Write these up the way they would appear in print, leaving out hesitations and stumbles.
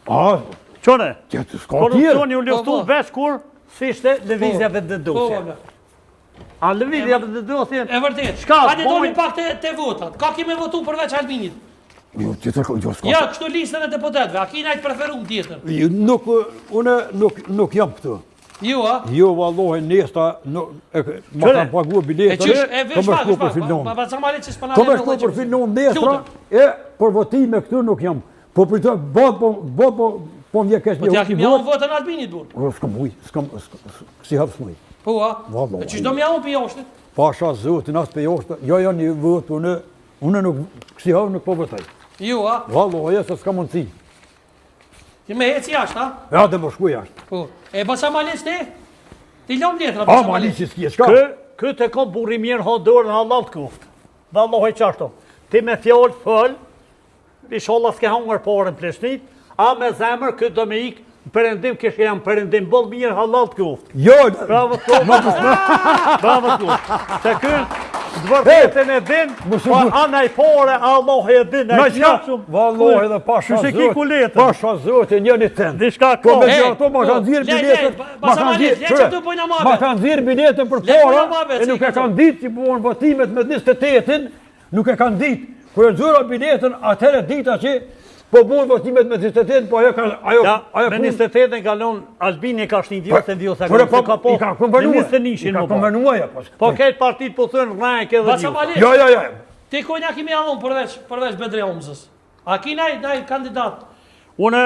Qone? Korrupcioni u luftu veç kur si ishte lëvizjave të dosje. A lëvizjave të dosje? E vërtet. Hajde doli pak te votat. Ka kemi votu përveç Albinit? Ja, kështu listën e deputetëve, a kina i të preferum tjetër? Nuk jam këtu. Jo, a? Jo, vallohi, nesta, ma kam pagu biletën, kam shku për filon. Kam shku për filon nestra, për votime këtu nuk jam. Po për të po mje kesh një vot. Po t'ja kemi javën votën Albinit, burë? S'kam uj, si hapë s'muj. Po, a? E qështë do më javën për joshtet? Pasha zotin, asë për joshtet, jo një vot, unë nuk, si hapë nuk po vëtaj. Jo, a? Vallohi, se s'ka mundësi. Ti me heci jashtë, a? Ja, dhe më shku jashtë. Po, e basa Malic ti? Ti lom letra, basa Malic. A, Malic s'kje, s'ka? Këtë e kom buri mirë ha dorën halal të kuft. Vallohi qashto. Ti me fjallë fëll, inshallah s'ke hangër parën pleshnit, a me zemër këtë do me ikë, përëndim kështë jam përëndim bëllë mirë halal të kuft. Jo! Bravo të kuft. Bravo të kuft. Se këtë dëvërtetën e din, pa anaj pare, Allah e din, e qashum. Vallohi dhe pasha zotin, pasha zotin, njëni ten. Dishka ka. Ko me gjato, ma kanë dhirë biletën, ma kanë dhirë biletën për para, e nuk e kanë ditë që buon votimet me 28-in, nuk e kanë ditë. Kër e dhura biletën, atëre dita që po buon votimet me 28-in, po ajo me 28-in kalon, Albini ka shtë një dio se ndio se ka po, me 21-in më konvenuaja. Po këtë partit po thënë rrajke dhe dio. Jo. Ti kojnja kimi avon përveç Bedre Omzës. A ki naj kandidat? Une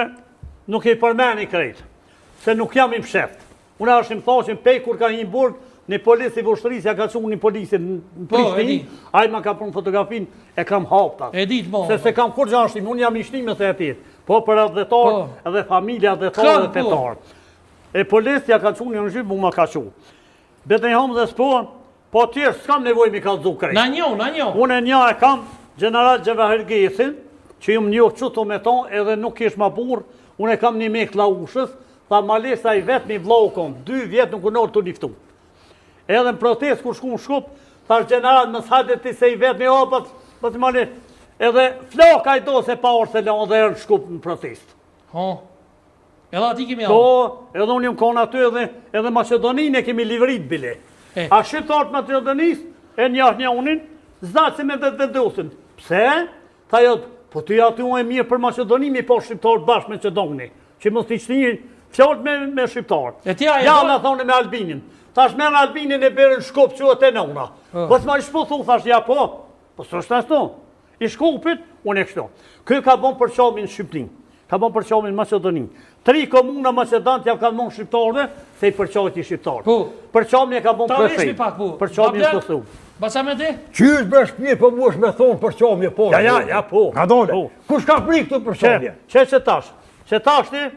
nuk e përmeni krejt, se nuk jam im sheft. Une është im thoshin pej kur ka një burg, një polis i vështërisja ka qunë një polis në Prishtinë, a i ma ka prunë fotografin, e kam hapta. Se kam kur gjashtim, unë jam ishtime se atit, po për adhetar edhe familja adhetar dhe fetar. E polisja ka qunë një në gjithë, mu ma ka qunë. Bete një hamë dhe s'ponë, po tjerë s'kam nevoj mi ka dzu krejt. Na njo. Unë e nja e kam General Gjevahir Gesin, që ju më njohë qëto me ta, edhe nuk ish ma burë, unë e kam një mek laushës, tha Malesa i vetë mi vlokon, 2 vjetë nuk unorë të liftu. Edhe në protest kur shku në shkup, thash general më s'hajde ti se i vetë me opët, për të mali, edhe floka i do se pa orë se lanë dhe erë në shkup në protest. Edhe ati kemi alë? Po, edhe unë jëmë konë aty edhe Macedoninë e kemi livrit bile. A shqiptarët Macedonisë, e një unin, zdatë se me vetë vendosin. Pse? Tha jo, po ty aty unë e mirë për Macedoninë, mi po shqiptarët bashkë me Macedoni, që mos t'i qëtë një fjallët me shqiptarët. Ja me thonë me Albinin. Thash me në Albinin e berën shkup që e nëna. Po s'ma i shputhu, thash ja po. Po së është ashtu. I shkupit, unë e kështu. Kjo ka bon për qamin Shqiptin. Ka bon për qamin Macedoni. 3 komuna Macedant ja ka bon shqiptarëve, se i përqavit i shqiptarë. Për qamin e ka bon prefej. Për qamin e kësu. Basa me ti? Qysh bësh pje për mu është me thonë për qamin e po. Ja, po. Ka dole. Kush ka prik të për qamin? Që tash? Që tash ti,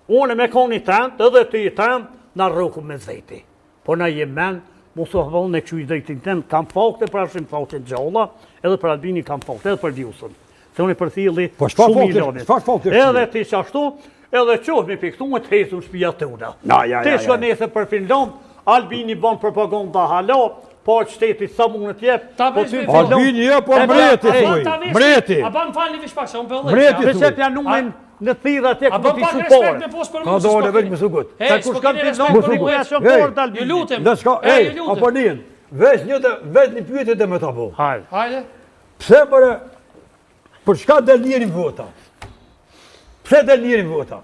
unë me koni tent, edhe ti i tent, na rruku me zveti. Po na jem men, mos o hëvon në këqy drejtin ten, kam fakte për ashtim fakte gjalla, edhe për Albini kam fakte, edhe për Diusën. Se unë i përthili shumë milionit. Edhe ti qashtu, edhe qohë me piktu, me të hesu në shpija të una. Ti shko nese për Finland, Albini bon propaganda hala, po qëteti sa mund në tjep. Albini e po mreti, mreti. A ban falni vish pak, se unë pëllë. Mreti, në thira tje këtë t'i supore. Ka dole veç më sugut. Ta kush kam t'i zonë për një shumë porë të Albini. Ju lutem. Apo njën, veç një pyetje dhe me ta po. Hajde. Pse për çka del njëri vota? Pse del njëri vota?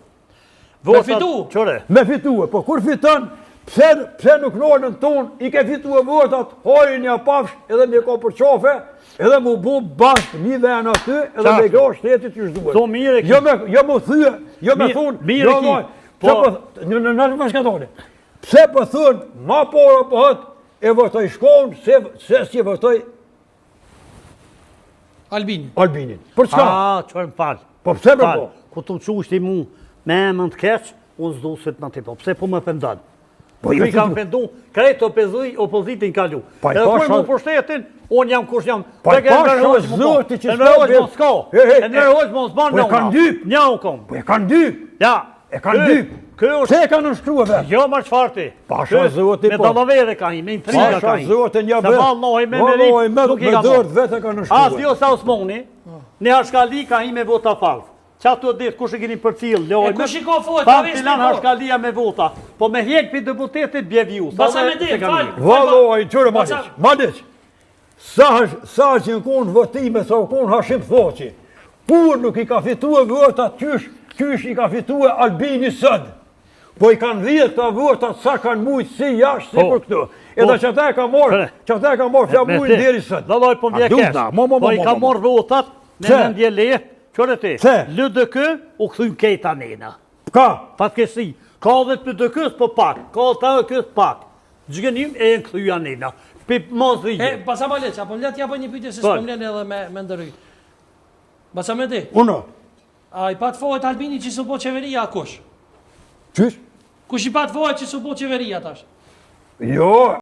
Me fitu. Me fitu, po kur fiton, pse nuk nonën ton, i ke fitu e votat, hojë një pafsh edhe me ka për qafe, edhe mu bu bashkë një ven aty, edhe me gra shtetit që shduhet. To mire ki. Jo me thyë, jo me thunë. Mire ki. Në bashkatone. Pse për thunë, ma pora për hëtë, e votoj shkonë, se si votoj Albinin. Për çka? Qërë më falë. Po pse për po? Ku të më qushti mu me emën të keqë, unë zdo se të në të po. Pse po më fendan? Po i kam fendu, krejtë opozitin kalu. Edhe kur mu pushtetin, unë jam kush jam. Pa i pasha zoti që s'ka bërë. E nërhojsh mos banë në una. Po e kanë dyp. Nja u kom. Po e kanë dyp. Ja. E kanë dyp. Pse e kanë nështrua vetë? Jo marë qfarti. Pasha zoti po. Me dalavere ka i, me intriga ka i. Pasha zoti një vetë. Se valë nohi me merik, nuk i ka dërët vetë e kanë nështrua. As jo sa Osmoni, në Ashkali ka i me vota falë. Qa të ditë kush e keni për cilë, lojme. Kush i ka fojt, pa Filan Hashkalia me vota. Po me hek për deputetit bjevju. Basa me dhe, falë. Valoj, qërë Madic. Sa që në konë votime, sa konë Hashim Thoqi. Kur nuk i ka fitu e vota, qysh i ka fitu e Albini sëd. Po i kanë dhjetë të vota, sa kanë mujtë si jashtë, si për këtu. Edhe që ta e ka morë, fja mujtë dheri sëd. Valoj, po mje kesh. Po i ka morë votat, në nëndje le. Qërë ti? LDK u këthujnë kejta nena. Ka? Fatkesi. Ka dhe për dëkës për pak. Ka të kës pak. Gjëgënim e në këthuja nena. Për mos dhije. Basa ma leq, apo mlet jabë një pytje se s'kom len edhe me ndërëj. Basa me di. Uno. A i pat fojt Albini që su po qeveria a kush? Qysh? Kush i pat fojt që su po qeveria tash? Jo.